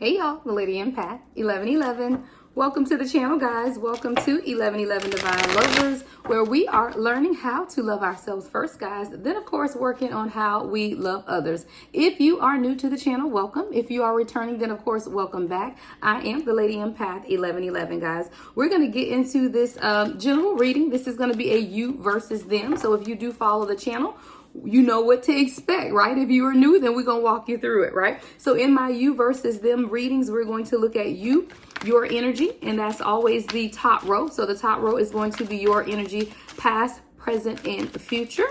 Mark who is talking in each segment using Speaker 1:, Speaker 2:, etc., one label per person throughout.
Speaker 1: Hey y'all, the Lady Empath, 1111. Welcome to the channel, guys. Welcome to 1111 Divine Lovers, where we are learning how to love ourselves first, guys. Then, of course, working on how we love others. If you are new to the channel, welcome. If you are returning, then, of course, welcome back. I am the Lady Empath, 1111, guys. We're going to get into this general reading. This is going to be a you versus them. So if you do follow the channel, you know what to expect, right? If you are new, then we're going to walk you through it, right? So in my you versus them readings, we're going to look at you, your energy, and that's always the top row. So the top row is going to be your energy, past, present, and future.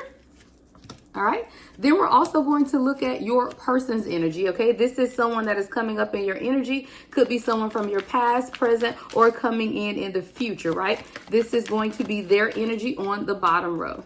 Speaker 1: All right. Then we're also going to look at your person's energy. Okay. This is someone that is coming up in your energy. Could be someone from your past, present, or coming in the future, right? This is going to be their energy on the bottom row.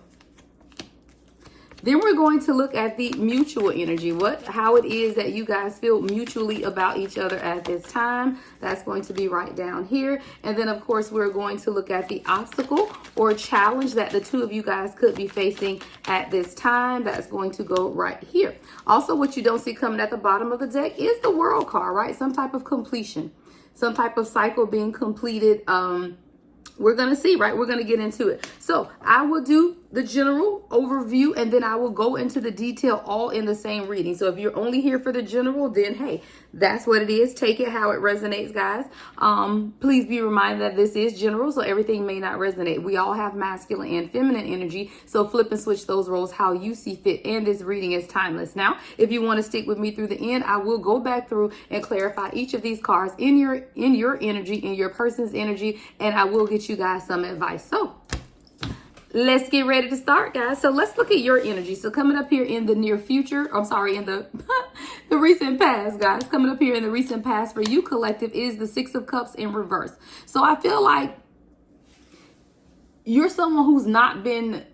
Speaker 1: Then we're going to look at the mutual energy, how it is that you guys feel mutually about each other at this time. That's going to be right down here. And then, of course, we're going to look at the obstacle or challenge that the two of you guys could be facing at this time. That's going to go right here. Also, what you don't see coming at the bottom of the deck is the World card, right? Some type of completion, some type of cycle being completed. We're going to see, right? We're going to get into it. So I will do the general overview and then I will go into the detail all in the same reading. So if you're only here for the general, then hey, that's what it is. Take it how it resonates, guys. Please be reminded that this is general, so everything may not resonate. We all have masculine and feminine energy, so flip and switch those roles how you see fit, and this reading is timeless. Now, if you want to stick with me through the end, I will go back through and clarify each of these cards in your energy, in your person's energy, and I will get you guys some advice. So let's get ready to start, guys. So let's look at your energy. So coming up here in the near future, in the the recent past, guys, coming up here in the recent past for you, collective, is the Six of Cups in reverse. So I feel like you're someone who's not been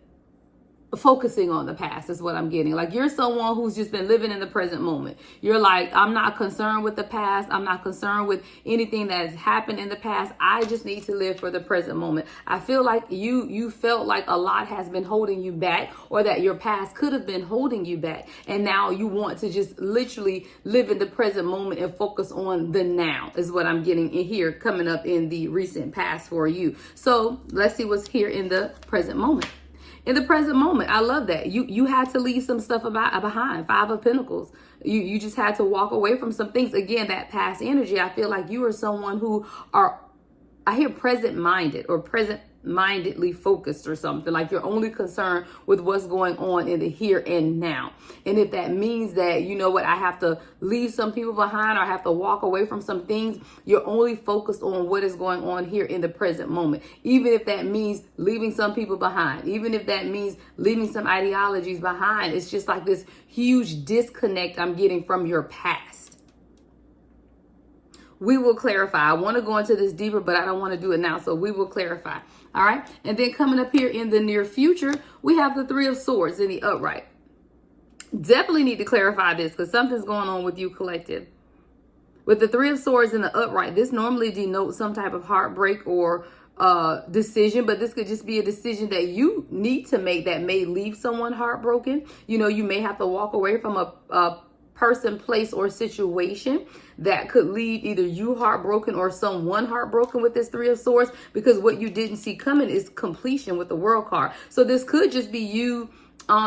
Speaker 1: focusing on the past is what I'm getting. Like, you're someone who's just been living in the present moment. You're like, I'm not concerned with the past. I'm not concerned with anything that has happened in the past. I just need to live for the present moment. I feel like you felt like a lot has been holding you back, or that your past could have been holding you back. And now you want to just literally live in the present moment and focus on the now is what I'm getting in here coming up in the recent past for you. So let's see what's here in the present moment. In the present moment, I love that. You had to leave some stuff behind. Five of Pentacles. You just had to walk away from some things. Again, that past energy, I feel like you are someone who I hear present-minded or present-mindedly focused or something. Like, you're only concerned with what's going on in the here and now. And if that means that, you know what, I have to leave some people behind, or I have to walk away from some things, you're only focused on what is going on here in the present moment. Even if that means leaving some people behind, even if that means leaving some ideologies behind, it's just like this huge disconnect I'm getting from your past. We will clarify. I want to go into this deeper, but I don't want to do it now. So we will clarify. All right. And then coming up here in the near future, we have the Three of Swords in the upright. Definitely need to clarify this because something's going on with you, collective. With the Three of Swords in the upright, this normally denotes some type of heartbreak or decision, but this could just be a decision that you need to make that may leave someone heartbroken. You know, you may have to walk away from a person, place, or situation that could leave either you heartbroken or someone heartbroken with this Three of Swords, because what you didn't see coming is completion with the World card. So this could just be you,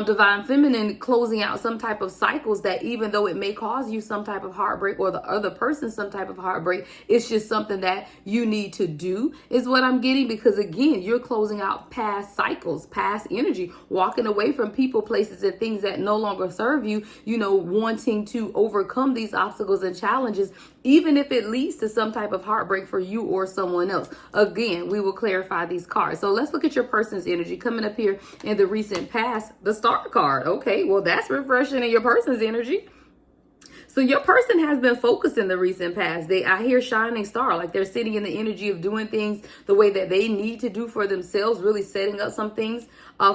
Speaker 1: divine feminine, closing out some type of cycles that, even though it may cause you some type of heartbreak or the other person some type of heartbreak, it's just something that you need to do is what I'm getting. Because again, you're closing out past cycles, past energy, walking away from people, places, and things that no longer serve you, you know, wanting to overcome these obstacles and challenges, even if it leads to some type of heartbreak for you or someone else. Again, we will clarify these cards. So let's look at your person's energy coming up here in the recent past. The Star card. Okay, well, that's refreshing in your person's energy. So your person has been focused in the recent past. I hear shining star, like they're sitting in the energy of doing things the way that they need to do for themselves, really setting up some things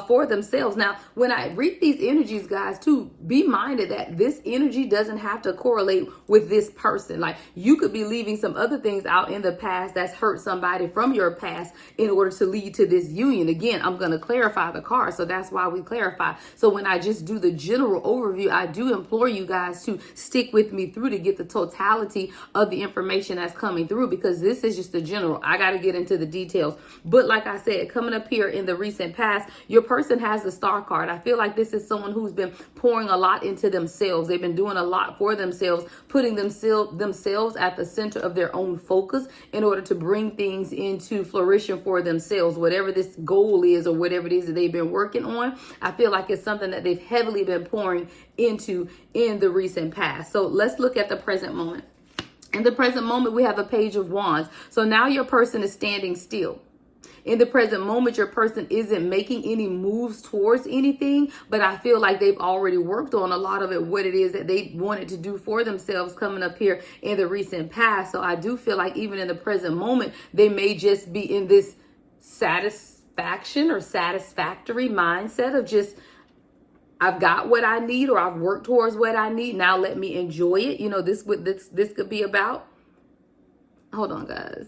Speaker 1: for themselves. Now, when I read these energies, guys, too, be minded that this energy doesn't have to correlate with this person. Like, you could be leaving some other things out in the past that's hurt somebody from your past in order to lead to this union. Again, I'm going to clarify the card, so that's why we clarify. So when I just do the general overview, I do implore you guys to stick with me through to get the totality of the information that's coming through, because this is just the general. I got to get into the details. But like I said, coming up here in the recent past, your person has the Star card. I feel like this is someone who's been pouring a lot into themselves. They've been doing a lot for themselves, putting themselves at the center of their own focus in order to bring things into flourishing for themselves, whatever this goal is or whatever it is that they've been working on. I feel like it's something that they've heavily been pouring into in the recent past. So let's look at the present moment. In the present moment, we have a Page of Wands. So now your person is standing still. In the present moment, your person isn't making any moves towards anything, but I feel like they've already worked on a lot of it, what it is that they wanted to do for themselves coming up here in the recent past. So I do feel like even in the present moment, they may just be in this satisfaction or satisfactory mindset of just, I've got what I need, or I've worked towards what I need. Now let me enjoy it. You know, this could be about. Hold on, guys.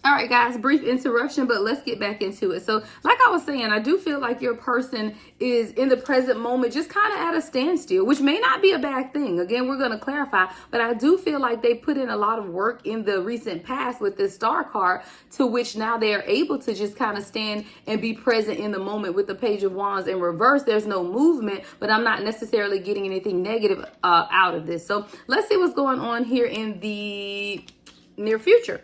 Speaker 1: All right, guys, brief interruption, but let's get back into it. So like I was saying, I do feel like your person is in the present moment just kind of at a standstill, which may not be a bad thing. Again, we're going to clarify, but I do feel like they put in a lot of work in the recent past with this Star card, to which now they are able to just kind of stand and be present in the moment. With the Page of Wands in reverse, there's no movement, but I'm not necessarily getting anything negative out of this. So let's see what's going on here in the near future.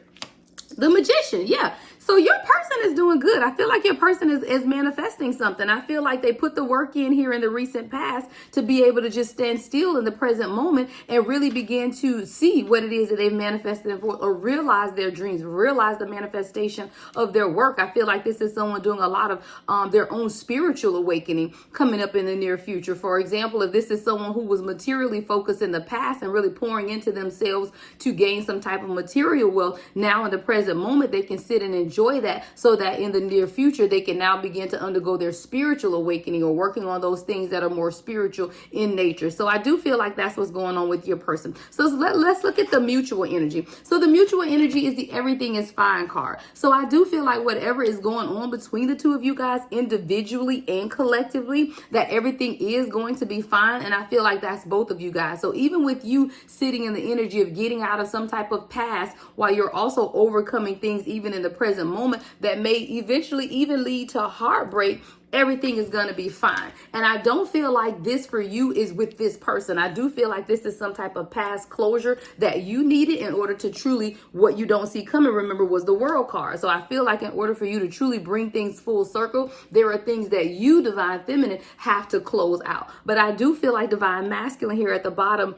Speaker 1: The Magician, yeah. So your person is doing good. I feel like your person is manifesting something. I feel like they put the work in here in the recent past to be able to just stand still in the present moment and really begin to see what it is that they've manifested for, or realize their dreams, realize the manifestation of their work. I feel like this is someone doing a lot of their own spiritual awakening coming up in the near future. For example, if this is someone who was materially focused in the past and really pouring into themselves to gain some type of material wealth, now in the present moment, they can sit and enjoy that, so that in the near future they can now begin to undergo their spiritual awakening or working on those things that are more spiritual in nature. So I do feel like that's what's going on with your person. So let's look at the mutual energy. So the mutual energy is the everything is fine card. So I do feel like whatever is going on between the two of you guys, individually and collectively, that everything is going to be fine. And I feel like that's both of you guys. So even with you sitting in the energy of getting out of some type of past, while you're also overcoming things even in the present moment that may eventually even lead to heartbreak, everything is going to be fine. And I don't feel like this for you is with this person. I do feel like this is some type of past closure that you needed in order to truly, what you don't see coming, remember, was the World card. So I feel like in order for you to truly bring things full circle, there are things that you, Divine Feminine, have to close out. But I do feel like Divine Masculine here at the bottom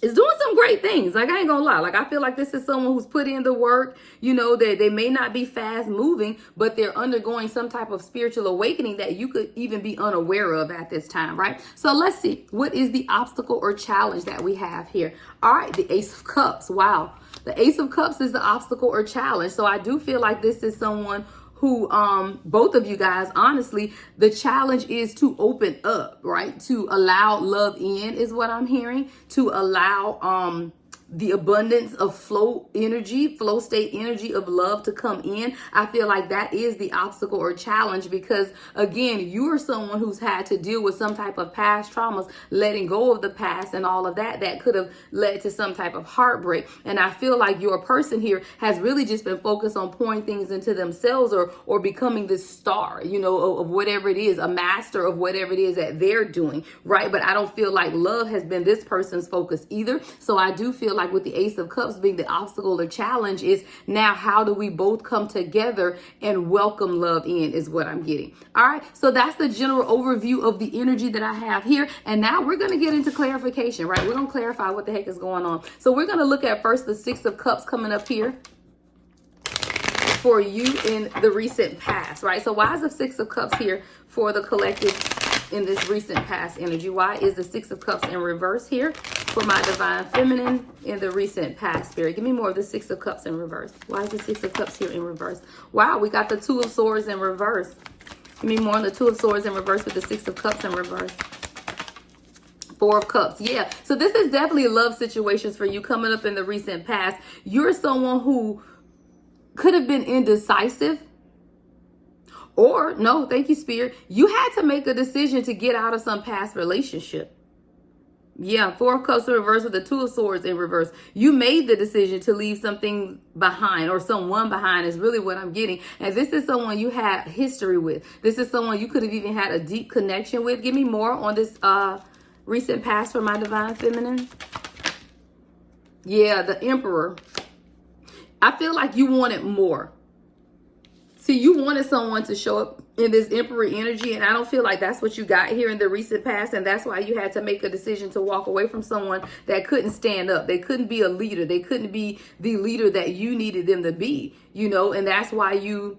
Speaker 1: is doing some great things. Like, I ain't gonna lie. Like, I feel like this is someone who's put in the work. You know, they may not be fast moving, but they're undergoing some type of spiritual awakening that you could even be unaware of at this time, right? So let's see. What is the obstacle or challenge that we have here? All right, the Ace of Cups. Wow. The Ace of Cups is the obstacle or challenge. So I do feel like this is someone who, both of you guys, honestly, the challenge is to open up, right? To allow love in is what I'm hearing. To allow, the abundance of flow state energy of love to come in. I feel like that is the obstacle or challenge, because again, you are someone who's had to deal with some type of past traumas, letting go of the past and all of that could have led to some type of heartbreak. And I feel like your person here has really just been focused on pouring things into themselves, or becoming this star, you know, of whatever it is, a master of whatever it is that they're doing, right? But I don't feel like love has been this person's focus either. So I do feel like with the Ace of Cups being the obstacle or challenge is now, how do we both come together and welcome love in, is what I'm getting. All right. So that's the general overview of the energy that I have here. And now we're going to get into clarification, right? We're going to clarify what the heck is going on. So we're going to look at first the Six of Cups coming up here for you in the recent past, right? So why is the Six of Cups here for the collective in this recent past energy? Why is the Six of Cups in reverse here? for my divine feminine in the recent past, Spirit. Give me more of the Six of Cups in reverse. Why is the Six of Cups here in reverse? Wow, we got the Two of Swords in reverse. Give me more on the Two of Swords in reverse with the Six of Cups in reverse. Four of Cups. Yeah. So this is definitely love situations for you coming up in the recent past. You're someone who could have been indecisive. Or, no, thank you, Spirit. You had to make a decision to get out of some past relationship. Yeah, Four of Cups in reverse with the Two of Swords in reverse. You made the decision to leave something behind, or someone behind is really what I'm getting. And this is someone you had history with. This is someone you could have even had a deep connection with. Give me more on this recent past for my divine feminine. Yeah, the Emperor. I feel like you wanted more. See, you wanted someone to show up in this Emperor energy, and I don't feel like that's what you got here in the recent past, and that's why you had to make a decision to walk away from someone that couldn't stand up. They couldn't be a leader. They couldn't be the leader that you needed them to be, you know, and that's why you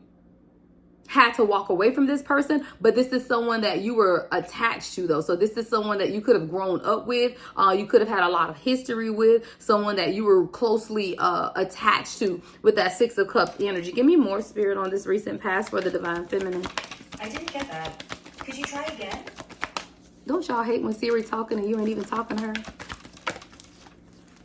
Speaker 1: had to walk away from this person. But this is someone that you were attached to, though. So this is someone that you could have grown up with. You could have had a lot of history with, someone that you were closely attached to with that Six of Cups energy. Give me more, Spirit, on this recent past for the divine feminine.
Speaker 2: I didn't get that. Could you try again?
Speaker 1: Don't y'all hate when Siri talking and you ain't even talking to her?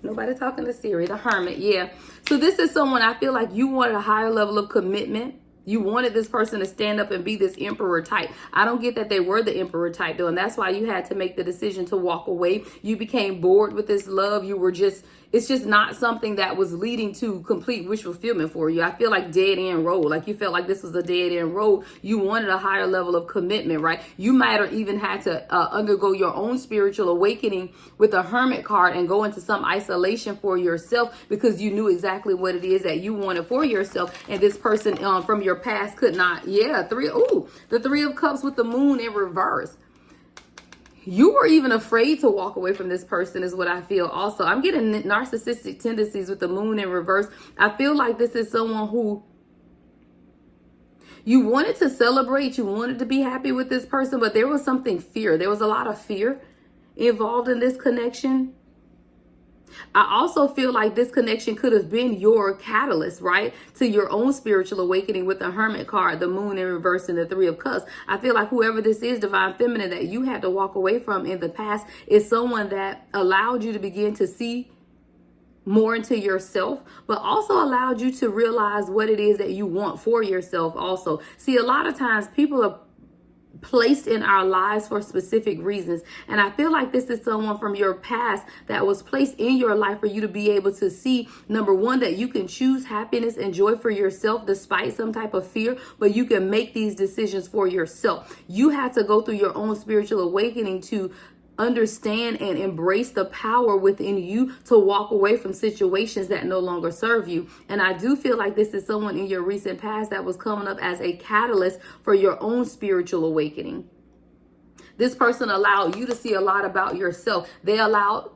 Speaker 1: Nobody talking to Siri. The Hermit. Yeah. So this is someone I feel like you wanted a higher level of commitment. You wanted this person to stand up and be this Emperor type. I don't get that they were the Emperor type, though. And that's why you had to make the decision to walk away. You became bored with this love. You were just, it's just not something that was leading to complete wish fulfillment for you. I feel like dead end road. Like you felt like this was a dead end road. You wanted a higher level of commitment, right? You might have even had to undergo your own spiritual awakening with a Hermit card and go into some isolation for yourself because you knew exactly what it is that you wanted for yourself. And this person from your past could not. Yeah, the Three of Cups with the Moon in reverse. You were even afraid to walk away from this person is what I feel. Also, I'm getting narcissistic tendencies with the Moon in reverse. I feel like this is someone who you wanted to celebrate. You wanted to be happy with this person, but there was something fear. There was a lot of fear involved in this connection. I also feel like this connection could have been your catalyst, right, to your own spiritual awakening with the Hermit card, the Moon in reverse, and the Three of Cups. I feel like whoever this is, divine feminine, that you had to walk away from in the past is someone that allowed you to begin to see more into yourself, but also allowed you to realize what it is that you want for yourself also. See, a lot of times people are placed in our lives for specific reasons. And I feel like this is someone from your past that was placed in your life for you to be able to see, number one, that you can choose happiness and joy for yourself despite some type of fear, but you can make these decisions for yourself. You had to go through your own spiritual awakening to understand and embrace the power within you to walk away from situations that no longer serve you. And I do feel like this is someone in your recent past that was coming up as a catalyst for your own spiritual awakening. This person allowed you to see a lot about yourself. They allow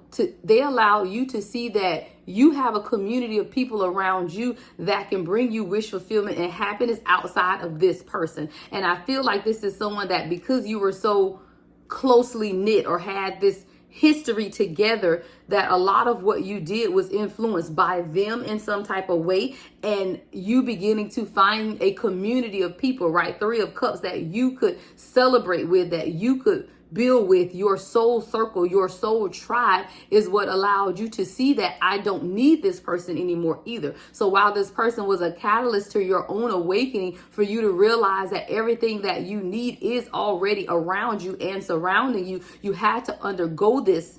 Speaker 1: you to see that you have a community of people around you that can bring you wish fulfillment and happiness outside of this person. And I feel like this is someone that, because you were so closely knit or had this history together, that a lot of what you did was influenced by them in some type of way, and you beginning to find a community of people, right? Three of Cups that you could celebrate with, that you could build with. Your soul circle, your soul tribe is what allowed you to see that I don't need this person anymore either. So while this person was a catalyst to your own awakening, for you to realize that everything that you need is already around you and surrounding you, you had to undergo this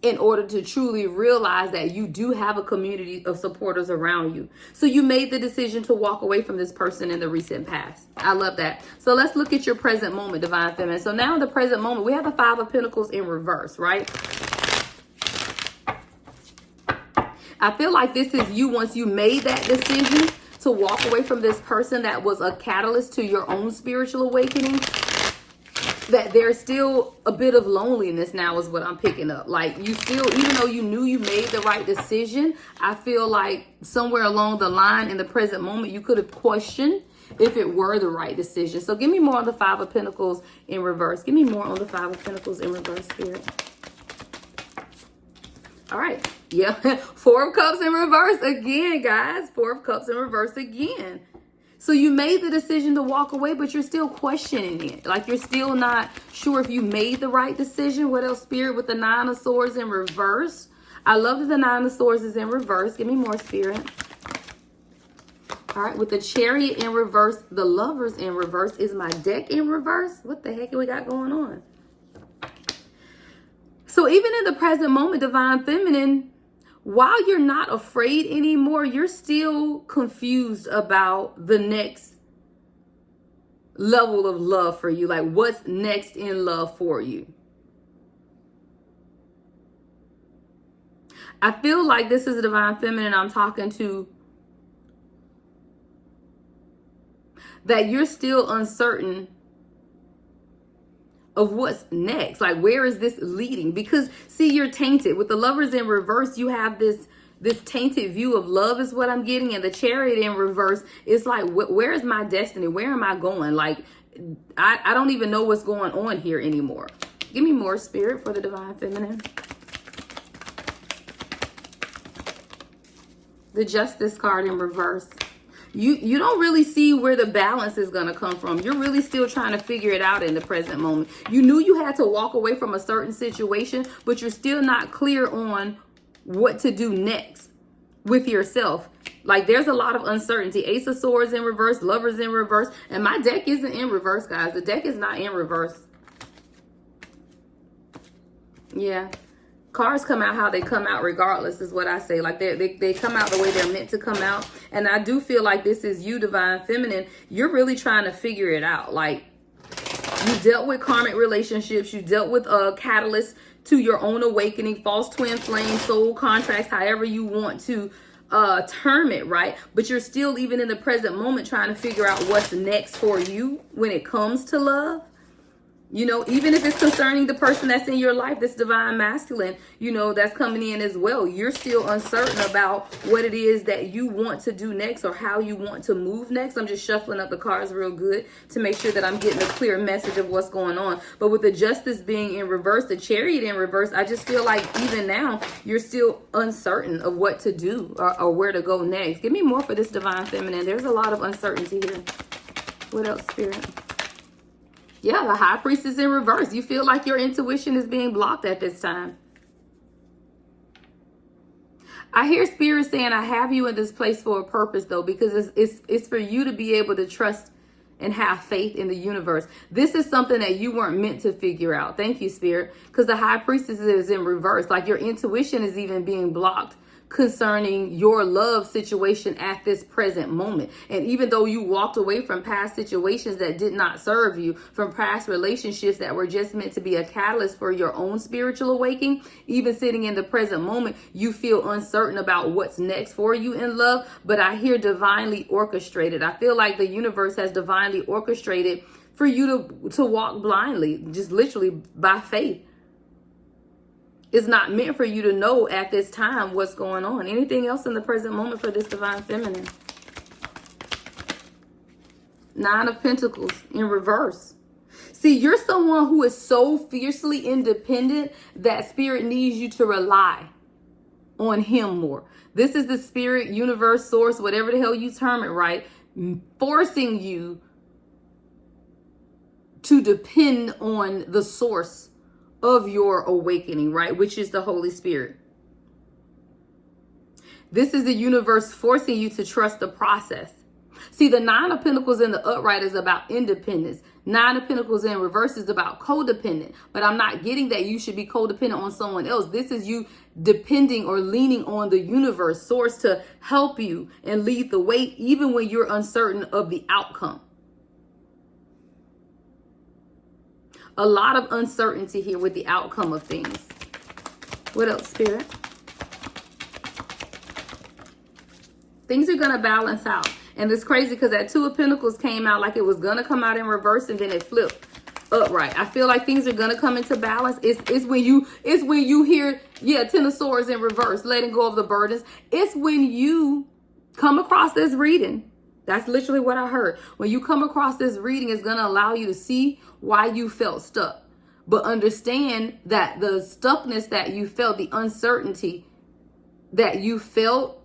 Speaker 1: in order to truly realize that you do have a community of supporters around you. So you made the decision to walk away from this person in the recent past. I love that. So let's look at your present moment, divine feminine. So now in the present moment, we have the Five of Pentacles in reverse, right? I feel like this is you once you made that decision to walk away from this person that was a catalyst to your own spiritual awakening, that there's still a bit of loneliness now is what I'm picking up. Like you still, even though you knew you made the right decision, I feel like somewhere along the line in the present moment, you could have questioned if it were the right decision. So give me more on the Five of Pentacles in reverse. Give me more on the Five of Pentacles in reverse, Spirit. All right. Yeah. Four of Cups in reverse again, guys. Four of Cups in reverse again. So you made the decision to walk away, but you're still questioning it. Like you're still not sure if you made the right decision. What else, Spirit, with the Nine of Swords in reverse? I love that the Nine of Swords is in reverse. Give me more, Spirit. All right, with the Chariot in reverse, the Lovers in reverse. Is my deck in reverse? What the heck we got going on? So even in the present moment, Divine Feminine, while you're not afraid anymore, you're still confused about the next level of love for you. Like what's next in love for you. I feel like this is a Divine Feminine I'm talking to, that you're still uncertain of what's next. Like, where is this leading? Because see, you're tainted with the Lovers in reverse. You have this tainted view of love is what I'm getting. And the Chariot in reverse, it's like, where is my destiny? Where am I going? Like, I don't even know what's going on here anymore. Give me more, Spirit, for the Divine Feminine. The Justice card in reverse. You don't really see where the balance is going to come from. You're really still trying to figure it out in the present moment. You knew you had to walk away from a certain situation, but you're still not clear on what to do next with yourself. Like there's a lot of uncertainty. Ace of Swords in reverse, Lovers in reverse. And my deck isn't in reverse, guys. The deck is not in reverse. Yeah. Cards come out how they come out regardless is what I say. Like they come out the way they're meant to come out. And I do feel like this is you, Divine Feminine. You're really trying to figure it out. Like you dealt with karmic relationships. You dealt with a catalyst to your own awakening, false twin flame, soul contracts, however you want to term it, right? But you're still even in the present moment trying to figure out what's next for you when it comes to love. You know, even if it's concerning the person that's in your life, this Divine Masculine, you know, that's coming in as well. You're still uncertain about what it is that you want to do next or how you want to move next. I'm just shuffling up the cards real good to make sure that I'm getting a clear message of what's going on. But with the Justice being in reverse, the Chariot in reverse, I just feel like even now you're still uncertain of what to do or where to go next. Give me more for this Divine Feminine. There's a lot of uncertainty here. What else, Spirit? Yeah, the High Priestess in reverse. You feel like your intuition is being blocked at this time. I hear Spirit saying, I have you in this place for a purpose, though, because it's for you to be able to trust and have faith in the universe. This is something that you weren't meant to figure out. Thank you, Spirit, because the High Priestess is in reverse. Like your intuition is even being blocked concerning your love situation at this present moment. And even though you walked away from past situations that did not serve you, from past relationships that were just meant to be a catalyst for your own spiritual awakening, even sitting in the present moment, you feel uncertain about what's next for you in love. But I hear divinely orchestrated. I feel like the universe has divinely orchestrated for you to walk blindly, just literally by faith. It's not meant for you to know at this time what's going on. Anything else in the present moment for this Divine Feminine? Nine of Pentacles in reverse. See, you're someone who is so fiercely independent that Spirit needs you to rely on him more. This is the Spirit, universe, source, whatever the hell you term it, right? Forcing you to depend on the source of your awakening, right? Which is the Holy Spirit. This is the universe forcing you to trust the process. See, the Nine of Pentacles in the upright is about independence. Nine of Pentacles in reverse is about codependent. But I'm not getting that you should be codependent on someone else. This is you depending or leaning on the universe, source, to help you and lead the way, even when you're uncertain of the outcome. A lot of uncertainty here with the outcome of things. What else, Spirit? Things are going to balance out. And it's crazy because that Two of Pentacles came out like it was going to come out in reverse and then it flipped upright. I feel like things are going to come into balance. It's when you hear, yeah, Ten of Swords in reverse, letting go of the burdens. It's when you come across this reading. That's literally what I heard. When you come across this reading, it's going to allow you to see why you felt stuck. But understand that the stuckness that you felt, the uncertainty, that you felt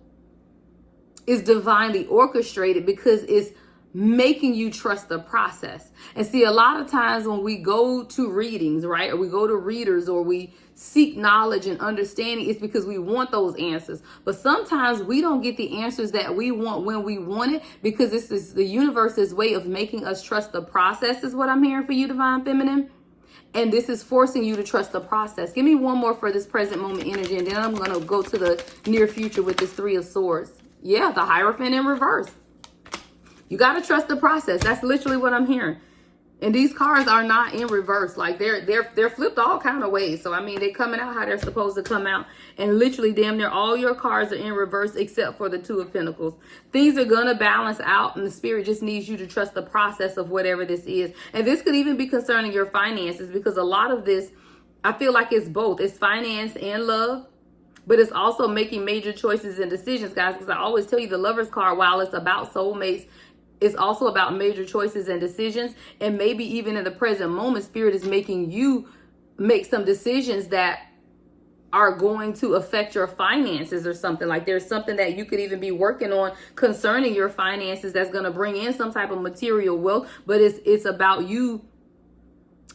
Speaker 1: is divinely orchestrated because it's making you trust the process. And see, a lot of times when we go to readings, right, or we go to readers, or we seek knowledge and understanding, it's because we want those answers. But sometimes we don't get the answers that we want when we want it, because this is the universe's way of making us trust the process, is what I'm hearing for you, Divine Feminine. And this is forcing you to trust the process. Give me one more for this present moment energy, and then I'm going to go to the near future with this Three of Swords. Yeah, the Hierophant in reverse. You got to trust the process. That's literally what I'm hearing. And these cards are not in reverse. Like they're flipped all kind of ways. So I mean, they're coming out how they're supposed to come out. And literally damn near all your cards are in reverse except for the Two of Pentacles. Things are going to balance out, and the spirit just needs you to trust the process of whatever this is. And this could even be concerning your finances, because a lot of this, I feel like it's both. It's finance and love. But it's also making major choices and decisions, guys. Because I always tell you, the Lover's card, while it's about soulmates, it's also about major choices and decisions. And maybe even in the present moment, spirit is making you make some decisions that are going to affect your finances or something. Like there's something that you could even be working on concerning your finances that's going to bring in some type of material wealth. But it's about you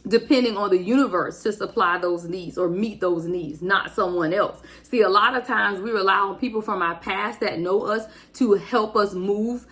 Speaker 1: depending on the universe to supply those needs or meet those needs, not someone else. See, a lot of times we rely on people from our past that know us to help us move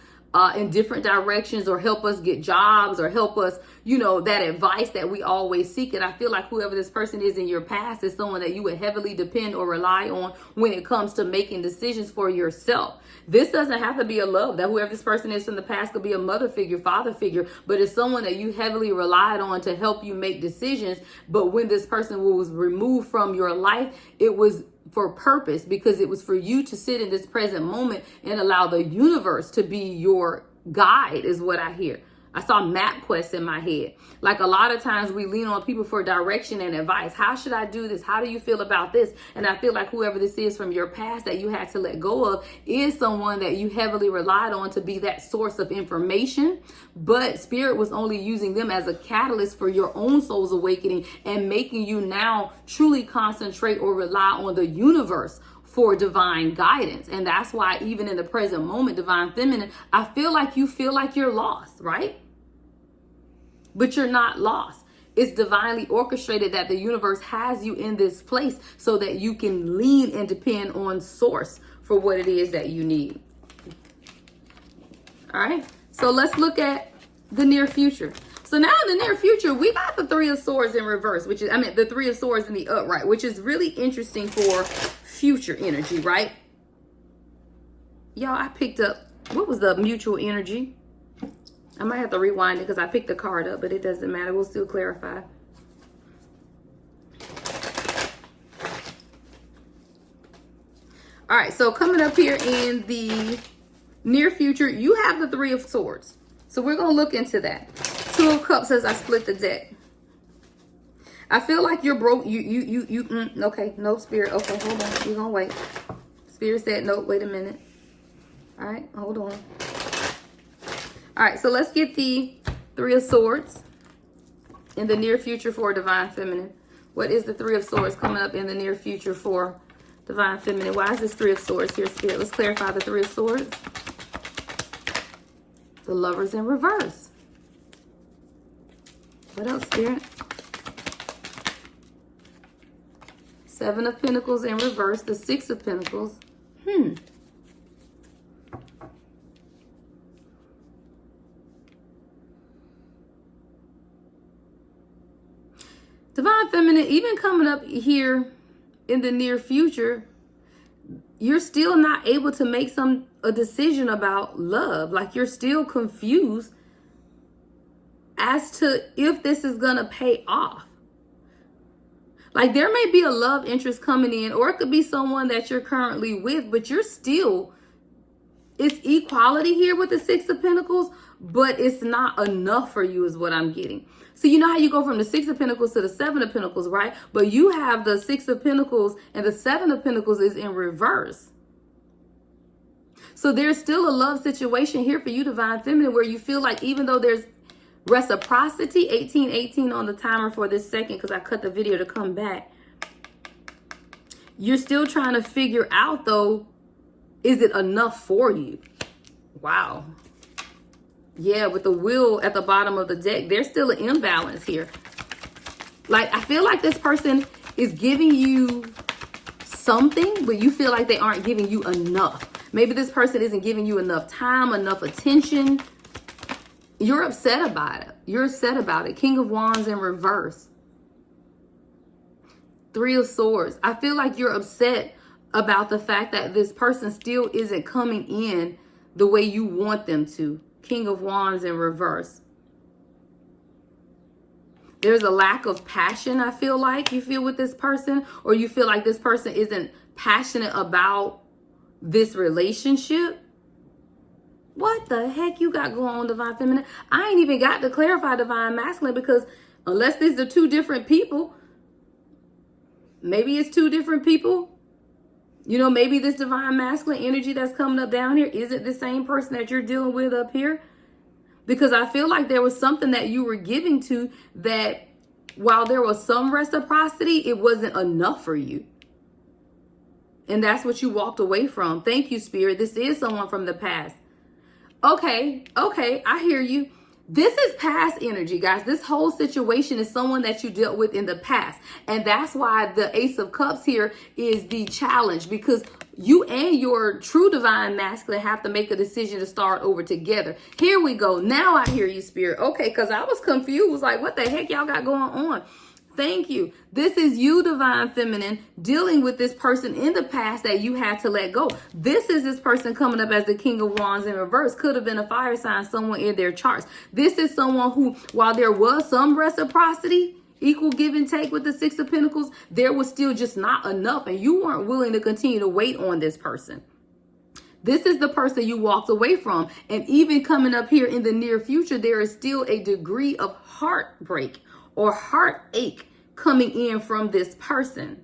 Speaker 1: in different directions, or help us get jobs, or help us, that advice that we always seek. And I feel like whoever this person is in your past is someone that you would heavily depend or rely on when it comes to making decisions for yourself. This doesn't have to be a love. That whoever this person is from the past could be a mother figure, father figure, but it's someone that you heavily relied on to help you make decisions. But when this person was removed from your life, it was for purpose, because it was for you to sit in this present moment and allow the universe to be your guide, is what I hear. I saw MapQuest in my head. Like a lot of times we lean on people for direction and advice. How should I do this? How do you feel about this? And I feel like whoever this is from your past that you had to let go of is someone that you heavily relied on to be that source of information. But spirit was only using them as a catalyst for your own soul's awakening and making you now truly concentrate or rely on the universe for divine guidance. And that's why even in the present moment, Divine Feminine, I feel like you're lost, right? But you're not lost. It's divinely orchestrated that the universe has you in this place so that you can lean and depend on source for what it is that you need. All right. So let's look at the near future. So now in the near future, we got the Three of Swords in reverse, the Three of Swords in the upright, which is really interesting for future energy, right? Y'all, I picked up, what was the mutual energy? I might have to rewind it because I picked the card up, but it doesn't matter. We'll still clarify. All right, so coming up here in the near future, you have the Three of Swords. So we're going to look into that. Two of Cups as I split the deck. I feel like you're broke. Okay, no, spirit. Okay, hold on. We're going to wait. Spirit said, no, wait a minute. All right, hold on. All right, so let's get the Three of Swords in the near future for Divine Feminine. What is the Three of Swords coming up in the near future for Divine Feminine? Why is this Three of Swords here, Spirit? Let's clarify the Three of Swords. The Lovers in reverse. What else, Spirit? Seven of Pentacles in reverse. The Six of Pentacles. Divine Feminine, even coming up here in the near future, you're still not able to make a decision about love. Like you're still confused as to if this is going to pay off. Like there may be a love interest coming in, or it could be someone that you're currently with, but you're still, it's equality here with the Six of Pentacles, but it's not enough for you is what I'm getting. So you know how you go from the Six of Pentacles to the Seven of Pentacles, right? But you have the Six of Pentacles and the Seven of Pentacles is in reverse. So there's still a love situation here for you, Divine Feminine, where you feel like even though there's reciprocity, 1818 on the timer for this second, because I cut the video to come back. You're still trying to figure out, though, is it enough for you? Wow. Yeah, with the wheel at the bottom of the deck, there's still an imbalance here. Like, I feel like this person is giving you something, but you feel like they aren't giving you enough. Maybe this person isn't giving you enough time, enough attention. You're upset about it. You're upset about it. King of Wands in reverse. Three of Swords. I feel like you're upset about the fact that this person still isn't coming in the way you want them to. King of Wands in reverse. There's a lack of passion, I feel like you feel with this person, or you feel like this person isn't passionate about this relationship. What the heck you got going on, Divine Feminine? I ain't even got to clarify Divine Masculine, because unless these are two different people, maybe it's two different people. You know, maybe this Divine Masculine energy that's coming up down here isn't the same person that you're dealing with up here. Because I feel like there was something that you were giving to that, while there was some reciprocity, it wasn't enough for you. And that's what you walked away from. Thank you, Spirit. This is someone from the past. Okay, I hear you. This is past energy, guys. This whole situation is someone that you dealt with in the past. And that's why the Ace of Cups here is the challenge, because you and your true Divine Masculine have to make a decision to start over together. Here we go. Now I hear you, Spirit. Okay, because I was confused. Like, what the heck y'all got going on? Thank you. This is you, Divine Feminine, dealing with this person in the past that you had to let go. This is this person coming up as the King of Wands in reverse. Could have been a fire sign, someone in their charts. This is someone who, while there was some reciprocity, equal give and take with the Six of Pentacles, there was still just not enough, and you weren't willing to continue to wait on this person. This is the person you walked away from. And even coming up here in the near future, there is still a degree of heartbreak or heartache coming in from this person.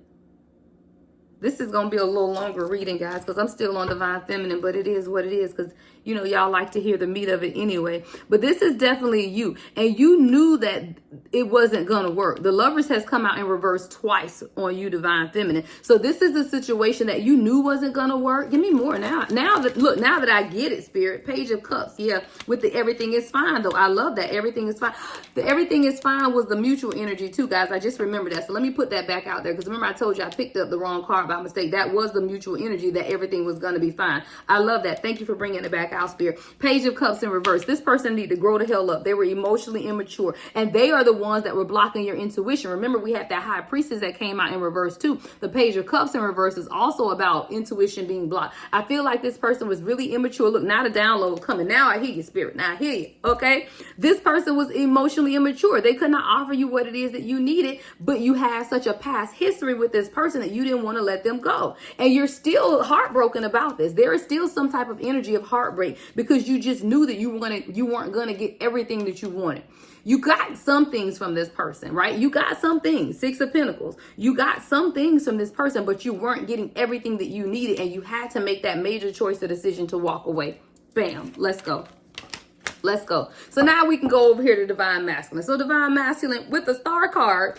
Speaker 1: This is going to be a little longer reading, guys, because I'm still on Divine Feminine, but it is what it is, because, you know, y'all like to hear the meat of it anyway. But this is definitely you, and you knew that it wasn't going to work. The Lovers has come out in reverse twice on you, Divine Feminine. So this is a situation that you knew wasn't going to work. Give me more now. Now that I get it, Spirit. Page of Cups. Yeah, with the everything is fine, though. I love that. Everything is fine. The everything is fine was the mutual energy, too, guys. I just remember that. So let me put that back out there, because remember I told you I picked up the wrong card by mistake. That was the mutual energy, that everything was going to be fine. I love that. Thank you for bringing it back out, Spirit. Page of Cups in reverse. This person need to grow the hell up. They were emotionally immature, and they are the ones that were blocking your intuition. Remember, we had that High Priestess that came out in reverse too. The Page of Cups in reverse is also about intuition being blocked. I feel like this person was really immature. Look, now the download coming. Now I hear you, Spirit. Now I hear you. Okay. This person was emotionally immature. They could not offer you what it is that you needed, but you had such a past history with this person that you didn't want to let them go. And you're still heartbroken about this. There is still some type of energy of heartbreak, because you just knew that you weren't going to get everything that you wanted. You got some things from this person, right? You got some things. Six of Pentacles. You got some things from this person, but you weren't getting everything that you needed, and you had to make that major choice or decision to walk away. Bam. Let's go. Let's go. So now we can go over here to Divine Masculine. So Divine Masculine with the Star card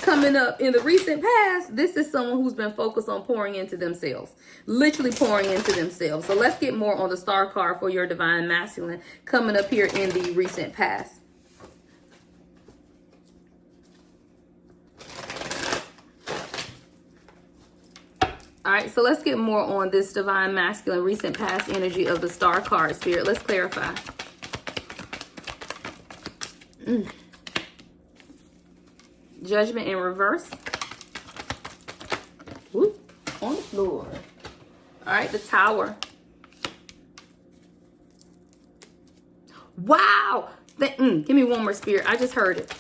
Speaker 1: coming up in the recent past, this is someone who's been focused on pouring into themselves. Literally pouring into themselves. So let's get more on the Star card for your Divine Masculine coming up here in the recent past. All right, so let's get more on this Divine Masculine recent past energy of the Star card, Spirit. Let's clarify. Judgment in reverse. Whoop, on the floor. All right, the Tower. Wow. Give me one more, Spirit. I just heard it.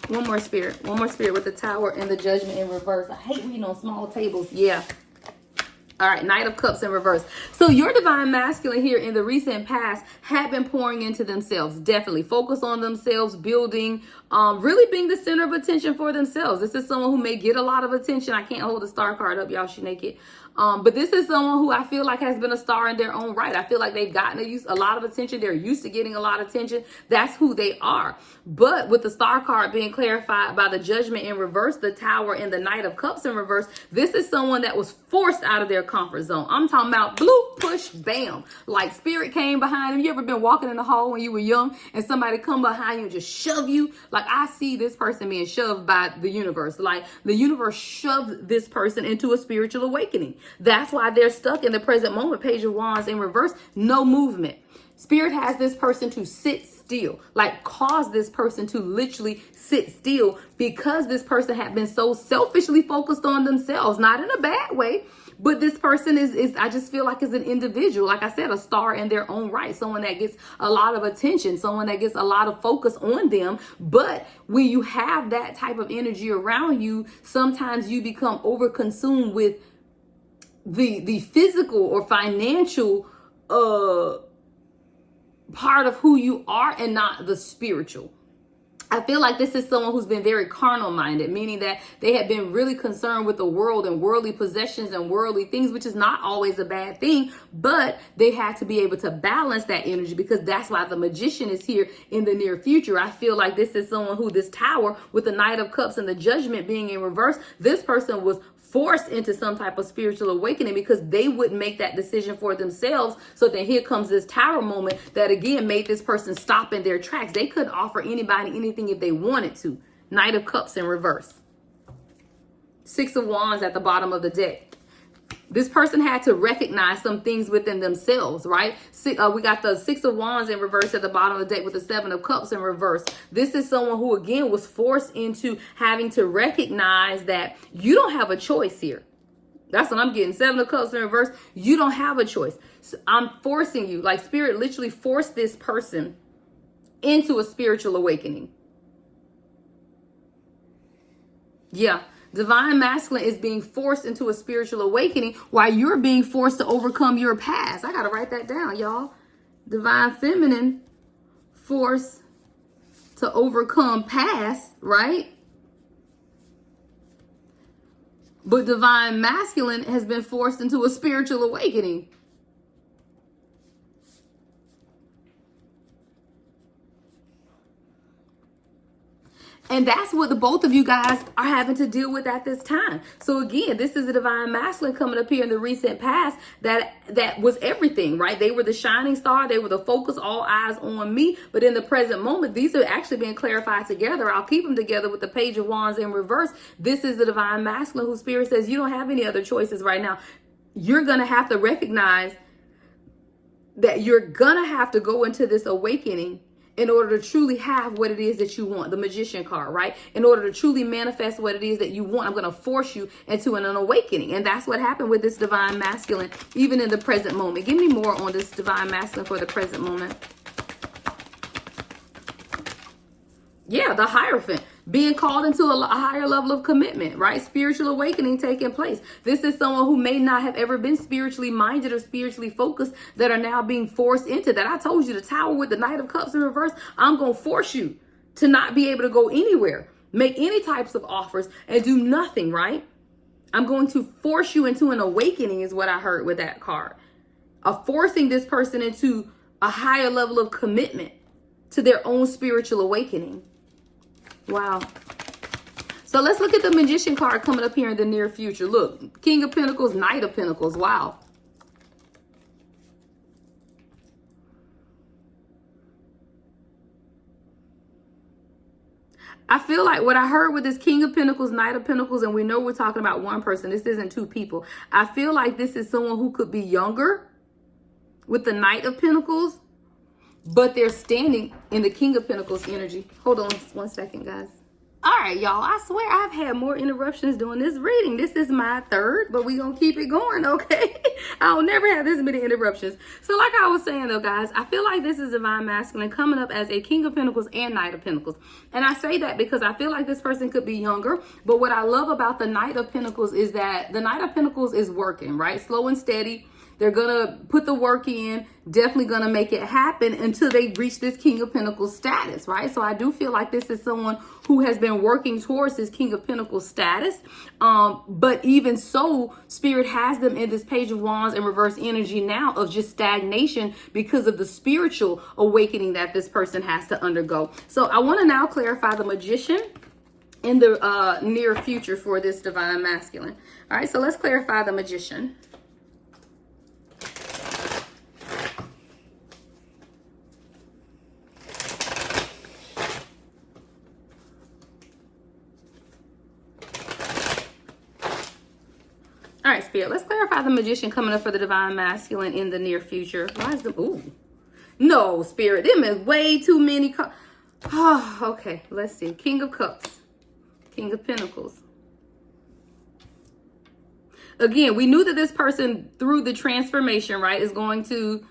Speaker 1: One more, Spirit. One more, Spirit, with the Tower and the Judgment in reverse. I hate reading on small tables. Yeah. All right, Knight of Cups in reverse. So your Divine Masculine here in the recent past had been pouring into themselves. Definitely focus on themselves, building, really being the center of attention for themselves. This is someone who may get a lot of attention. I can't hold the Star card up, y'all. She naked. But this is someone who I feel like has been a star in their own right. I feel like they've gotten a lot of attention. They're used to getting a lot of attention. That's who they are. But with the star card being clarified by the Judgment in reverse, the Tower, and the Knight of Cups in reverse, this is someone that was forced out of their comfort zone. I'm talking about bloop, push, bam. Like spirit came behind them. You ever been walking in the hall when you were young and somebody come behind you and just shove you? Like I see this person being shoved by the universe. Like the universe shoved this person into a spiritual awakening. That's why they're stuck in the present moment. Page of Wands in reverse, no movement. Spirit has this person to sit still, like cause this person to literally sit still because this person had been so selfishly focused on themselves, not in a bad way. But this person is I just feel like is an individual, like I said, a star in their own right, someone that gets a lot of attention, someone that gets a lot of focus on them. But when you have that type of energy around you, sometimes you become overconsumed with the physical or financial part of who you are and not the spiritual. I feel like this is someone who's been very carnal minded, meaning that they have been really concerned with the world and worldly possessions and worldly things, which is not always a bad thing, but they had to be able to balance that energy because that's why the Magician is here in the near future. I feel like this is someone who this Tower with the Knight of Cups and the Judgment being in reverse, this person was forced into some type of spiritual awakening because they wouldn't make that decision for themselves. So then here comes this Tower moment that again made this person stop in their tracks. They couldn't offer anybody anything if they wanted to. Knight of Cups in reverse. Six of Wands at the bottom of the deck. This person had to recognize some things within themselves, right? We got the Six of Wands in reverse at the bottom of the deck with the Seven of Cups in reverse. This is someone who, again, was forced into having to recognize that you don't have a choice here. That's what I'm getting. Seven of Cups in reverse. You don't have a choice. So I'm forcing you. Like Spirit literally forced this person into a spiritual awakening. Yeah. Divine Masculine is being forced into a spiritual awakening while you're being forced to overcome your past. I got to write that down, y'all. Divine Feminine forced to overcome past, right? But Divine Masculine has been forced into a spiritual awakening. And that's what the both of you guys are having to deal with at this time. So again, this is a Divine Masculine coming up here in the recent past that was everything, right? They were the shining star. They were the focus, all eyes on me. But in the present moment, these are actually being clarified together. I'll keep them together with the Page of Wands in reverse. This is the Divine Masculine whose Spirit says you don't have any other choices right now. You're going to have to recognize that you're going to have to go into this awakening in order to truly have what it is that you want, the Magician card, right? In order to truly manifest what it is that you want, I'm going to force you into an awakening. And that's what happened with this Divine Masculine, even in the present moment. Give me more on this Divine Masculine for the present moment. Yeah, the Hierophant. Being called into a higher level of commitment, right? Spiritual awakening taking place. This is someone who may not have ever been spiritually minded or spiritually focused that are now being forced into that. I told you the Tower with the Knight of Cups in reverse. I'm going to force you to not be able to go anywhere, make any types of offers and do nothing, right? I'm going to force you into an awakening is what I heard with that card. Forcing this person into a higher level of commitment to their own spiritual awakening. Wow. So let's look at the Magician card coming up here in the near future. Look, King of Pentacles, Knight of Pentacles. Wow. I feel like what I heard with this King of Pentacles, Knight of Pentacles, and we know we're talking about one person. This isn't two people. I feel like this is someone who could be younger with the Knight of Pentacles, but they're standing in the King of Pentacles energy. Hold on one second, guys. All right, y'all. I swear I've had more interruptions doing this reading. This is my third, but we're going to keep it going, okay? I'll never have this many interruptions. So like I was saying, though, guys, I feel like this is Divine Masculine coming up as a King of Pentacles and Knight of Pentacles. And I say that because I feel like this person could be younger. But what I love about the Knight of Pentacles is that the Knight of Pentacles is working, right? Slow and steady. They're going to put the work in, definitely going to make it happen until they reach this King of Pentacles status, right? So I do feel like this is someone who has been working towards this King of Pentacles status. But even so, Spirit has them in this Page of Wands and reverse energy now of just stagnation because of the spiritual awakening that this person has to undergo. So I want to now clarify the Magician in the near future for this Divine Masculine. All right, so let's clarify the Magician. All right, Spirit, let's clarify the Magician coming up for the Divine Masculine in the near future. Why is the... Ooh. No, Spirit, them is way too many... Oh, okay, let's see. King of Cups. King of Pentacles. Again, we knew that this person, through the transformation, right, is going to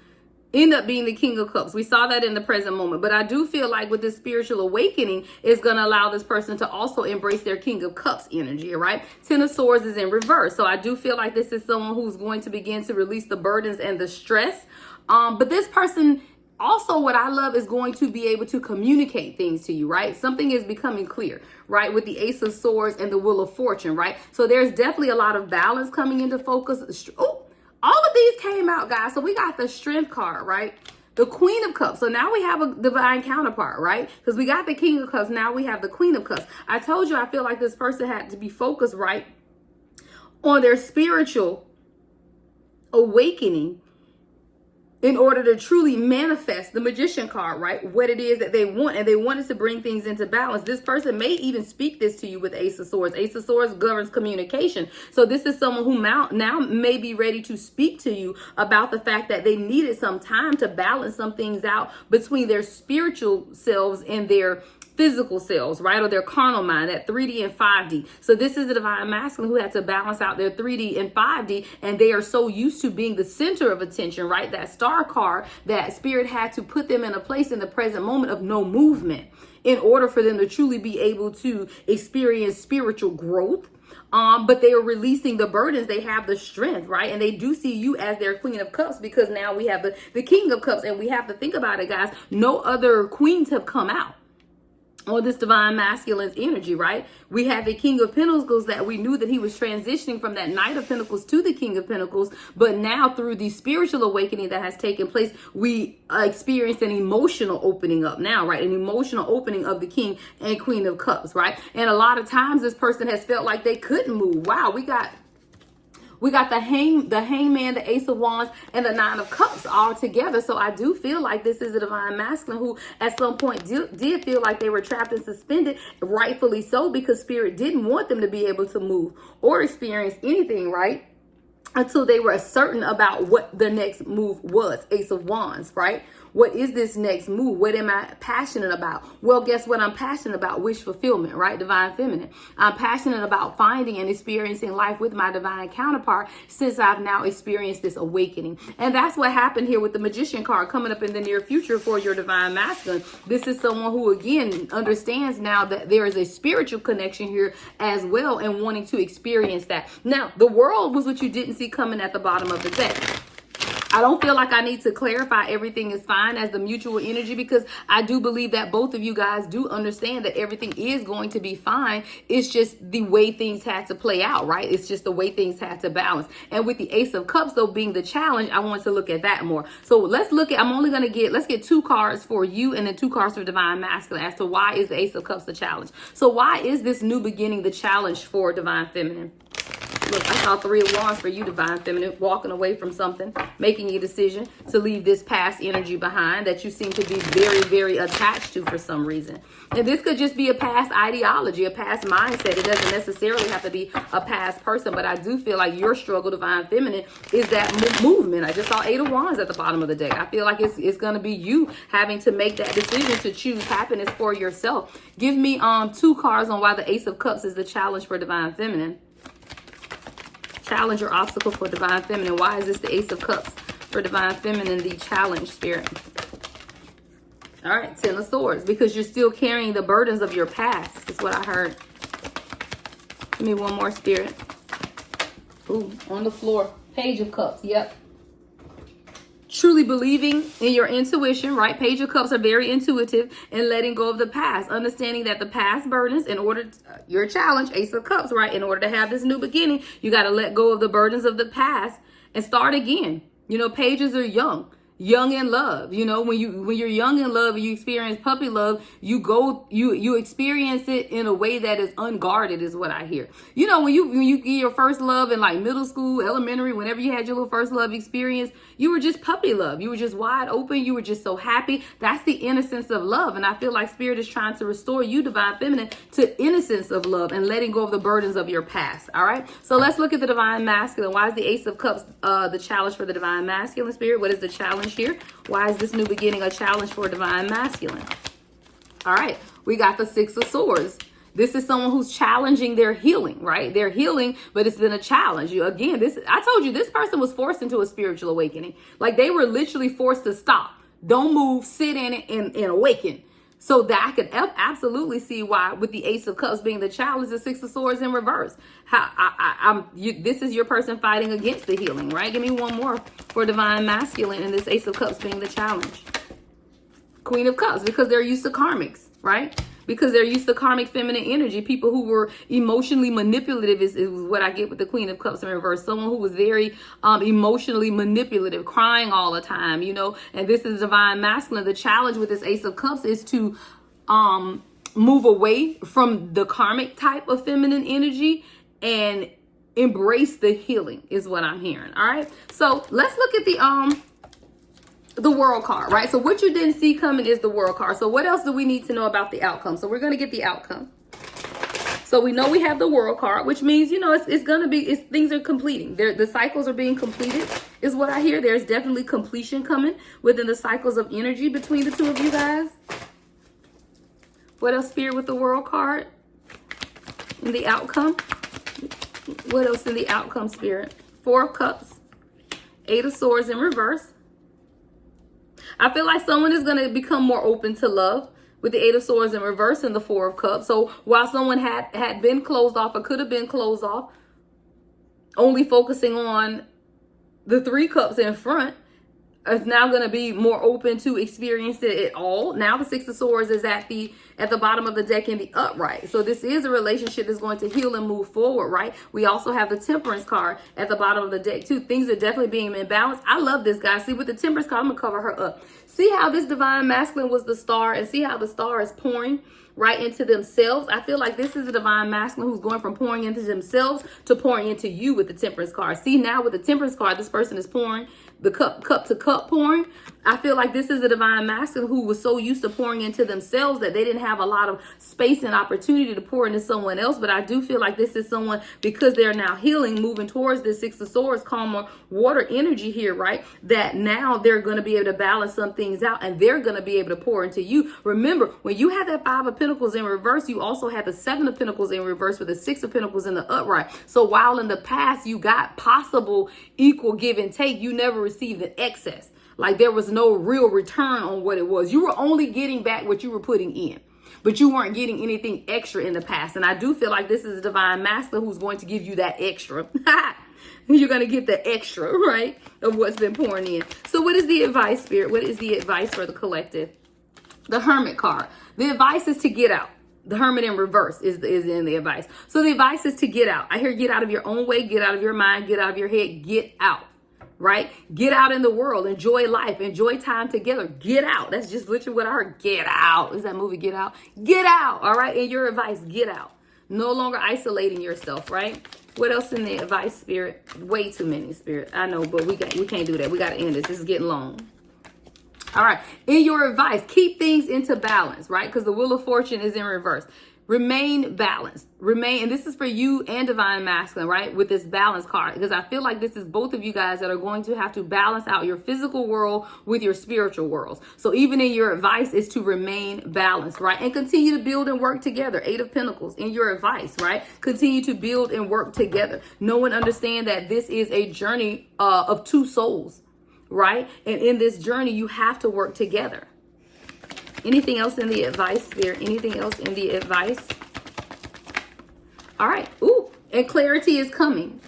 Speaker 1: end up being the King of Cups. We saw that in the present moment. But I do feel like with this spiritual awakening, it's going to allow this person to also embrace their King of Cups energy, right? Ten of Swords is in reverse. So I do feel like this is someone who's going to begin to release the burdens and the stress. But this person... Also, what I love is going to be able to communicate things to you, right? Something is becoming clear, right? With the Ace of Swords and the Wheel of Fortune, right? So there's definitely a lot of balance coming into focus. Oh, all of these came out, guys. So we got the Strength card, right? The Queen of Cups. So now we have a divine counterpart, right? Because we got the King of Cups. Now we have the Queen of Cups. I told you I feel like this person had to be focused, right, on their spiritual awakening in order to truly manifest the Magician card, right? What it is that they want, and they wanted to bring things into balance. This person may even speak this to you with Ace of Swords. Ace of Swords governs communication. So this is someone who now may be ready to speak to you about the fact that they needed some time to balance some things out between their spiritual selves and their physical selves, right? Or their carnal mind, that 3D and 5D. So this is the Divine Masculine who had to balance out their 3D and 5D, and they are so used to being the center of attention, right? That Star card, that Spirit had to put them in a place in the present moment of no movement in order for them to truly be able to experience spiritual growth. But they are releasing the burdens. They have the strength, right? And they do see you as their Queen of Cups, because now we have the King of Cups. And we have to think about it, guys. No other queens have come out on this Divine Masculine's energy, right? We had the King of Pentacles that we knew that he was transitioning from that Knight of Pentacles to the King of Pentacles. But now through the spiritual awakening that has taken place, we experienced an emotional opening up now, right? An emotional opening of the King and Queen of Cups, right? And a lot of times this person has felt like they couldn't move. Wow, we got the Hangman, the Ace of Wands, and the Nine of Cups all together. So I do feel like this is a Divine Masculine who at some point did feel like they were trapped and suspended, rightfully so, because Spirit didn't want them to be able to move or experience anything, right? Until they were certain about what the next move was. Ace of Wands, right? What is this next move? What am I passionate about? Well, guess what I'm passionate about? Wish fulfillment, right? Divine Feminine. I'm passionate about finding and experiencing life with my divine counterpart since I've now experienced this awakening. And that's what happened here with the Magician card coming up in the near future for your Divine Masculine. This is someone who, again, understands now that there is a spiritual connection here as well and wanting to experience that. Now, the World was what you didn't see coming at the bottom of the deck. I don't feel like I need to clarify everything is fine as the mutual energy, because I do believe that both of you guys do understand that everything is going to be fine. It's just the way things had to play out, right? It's just the way things had to balance. And with the Ace of Cups, though, being the challenge, I want to look at that more. So let's look at, let's get 2 cards for you and then 2 cards for Divine Masculine as to why is the Ace of Cups the challenge. So why is this new beginning the challenge for Divine Feminine? Look, I saw 3 of Wands for you, Divine Feminine, walking away from something, making a decision to leave this past energy behind that you seem to be very, very attached to for some reason. And this could just be a past ideology, a past mindset. It doesn't necessarily have to be a past person, but I do feel like your struggle, Divine Feminine, is that movement. I just saw 8 of Wands at the bottom of the deck. I feel like it's going to be you having to make that decision to choose happiness for yourself. Give me 2 cards on why the Ace of Cups is the challenge for Divine Feminine. Challenge or obstacle for Divine Feminine. Why is this the Ace of Cups for Divine Feminine, the challenge, Spirit? All right, 10 of Swords, because you're still carrying the burdens of your past. Is what I heard. Give me one more, Spirit. Ooh, on the floor. Page of Cups. Yep. truly believing in your intuition, right? Page of Cups are very intuitive, and letting go of the past, understanding that the past burdens, in order to, your challenge, Ace of Cups, right? In order to have this new beginning, you got to let go of the burdens of the past and start again. You know, pages are young in love. You know, when you're young in love and you experience puppy love, you experience it in a way that is unguarded, is what I hear. You know, when you get your first love in like middle school, elementary, whenever you had your little first love experience, you were just puppy love. You were just wide open. You were just so happy. That's the innocence of love. And I feel like Spirit is trying to restore you, Divine Feminine, to innocence of love and letting go of the burdens of your past. All right. So let's look at the Divine Masculine. Why is the Ace of Cups the challenge for the Divine Masculine, Spirit? What is the challenge here? Why is this new beginning a challenge for Divine Masculine? All right, we got the Six of Swords. This is someone who's challenging their healing, right? They're healing, but it's been a challenge. I told you, this person was forced into a spiritual awakening. Like they were literally forced to stop. Don't move, sit in it and awaken. So that I could absolutely see why, with the Ace of Cups being the challenge, the Six of Swords in reverse. This is your person fighting against the healing, right? Give me one more for Divine Masculine and this Ace of Cups being the challenge. Queen of Cups, because they're used to karmics, right? Because they're used to karmic feminine energy. People who were emotionally manipulative is what I get with the Queen of Cups in reverse. Someone who was very emotionally manipulative, crying all the time, you know. And this is Divine Masculine. The challenge with this Ace of Cups is to move away from the karmic type of feminine energy and embrace the healing is what I'm hearing. All right. So let's look at the World card, right? So what you didn't see coming is the World card. So what else do we need to know about the outcome? So we're going to get the outcome. So we know we have the World card, which means, you know, it's going to be, things are completing. The cycles are being completed is what I hear. There's definitely completion coming within the cycles of energy between the two of you guys. What else, Spirit, with the World card? In the outcome? What else in the outcome, Spirit? Four of Cups. Eight of Swords in reverse. I feel like someone is going to become more open to love with the Eight of Swords in reverse and the Four of Cups. So while someone had been closed off or could have been closed off, only focusing on the Three Cups in front, is now going to be more open to experience it all. Now the Six of Swords is at the bottom of the deck in the upright. So this is a relationship that's going to heal and move forward, right? We also have the Temperance card at the bottom of the deck too. Things are definitely being in balance. I love this, guy. See, with the Temperance card, I'm going to cover her up. See how this Divine Masculine was the star, and see how the star is pouring right into themselves. I feel like this is a Divine Masculine who's going from pouring into themselves to pouring into you with the Temperance card. See, now with the Temperance card, this person is pouring the cup to cup pouring. I feel like this is a Divine Masculine who was so used to pouring into themselves that they didn't have a lot of space and opportunity to pour into someone else. But I do feel like this is someone, because they're now healing, moving towards this Six of Swords, calmer water energy here, right? That now they're going to be able to balance some things out, and they're going to be able to pour into you. Remember, when you have that Five of Pentacles in reverse, you also have the Seven of Pentacles in reverse with the Six of Pentacles in the upright. So while in the past you got possible equal give and take, you never received an excess. Like there was no real return on what it was. You were only getting back what you were putting in, but you weren't getting anything extra in the past. And I do feel like this is a Divine Masculine who's going to give you that extra. You're going to get the extra, right, of what's been pouring in. So what is the advice, Spirit? What is the advice for the collective? The Hermit card. The advice is to get out. The Hermit in reverse is in the advice. So the advice is to get out. I hear get out of your own way, get out of your mind, get out of your head, get out. Right? Get out in the world. Enjoy life. Enjoy time together. Get out. That's just literally what I heard. Get out. Is that movie Get Out? Get out. All right. And your advice, get out. No longer isolating yourself, right? What else in the advice, Spirit? Way too many, Spirit. I know, but we can't do that. We got to end this. This is getting long. All right. In your advice, keep things into balance, right? Because the Wheel of Fortune is in reverse. Remain balanced. And this is for you and Divine Masculine, right? With this balance card, because I feel like this is both of you guys that are going to have to balance out your physical world with your spiritual worlds. So even in your advice is to remain balanced, right? And continue to build and work together. Eight of Pentacles in your advice, right? Continue to build and work together. Know and understand that this is a journey of two souls, right? And in this journey, you have to work together. Anything else in the advice, Spirit? Anything else in the advice? All right. Ooh, and clarity is coming.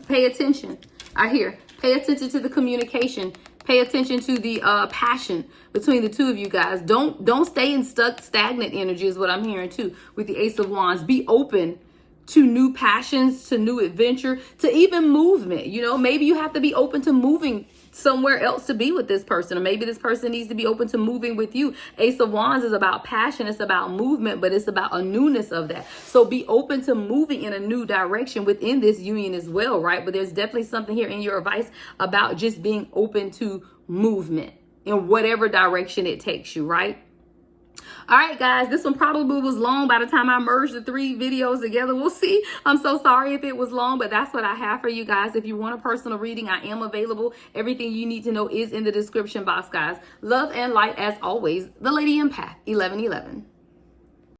Speaker 1: Pay attention. I hear. Pay attention to the communication. Pay attention to the passion between the two of you guys. Don't stay in stagnant energy is what I'm hearing too with the Ace of Wands. Be open to new passions, to new adventure, to even movement. You know, maybe you have to be open to moving somewhere else to be with this person, or maybe this person needs to be open to moving with you. Ace of Wands is about passion, it's about movement, but it's about a newness of that. So be open to moving in a new direction within this union as well, right? But there's definitely something here in your advice about just being open to movement in whatever direction it takes you, right? All right, guys, this one probably was long by the time I merged the 3 videos together. We'll see. I'm so sorry if it was long, but that's what I have for you guys. If you want a personal reading, I am available. Everything you need to know is in the description box, guys. Love and light as always. The Lady Empath, 1111.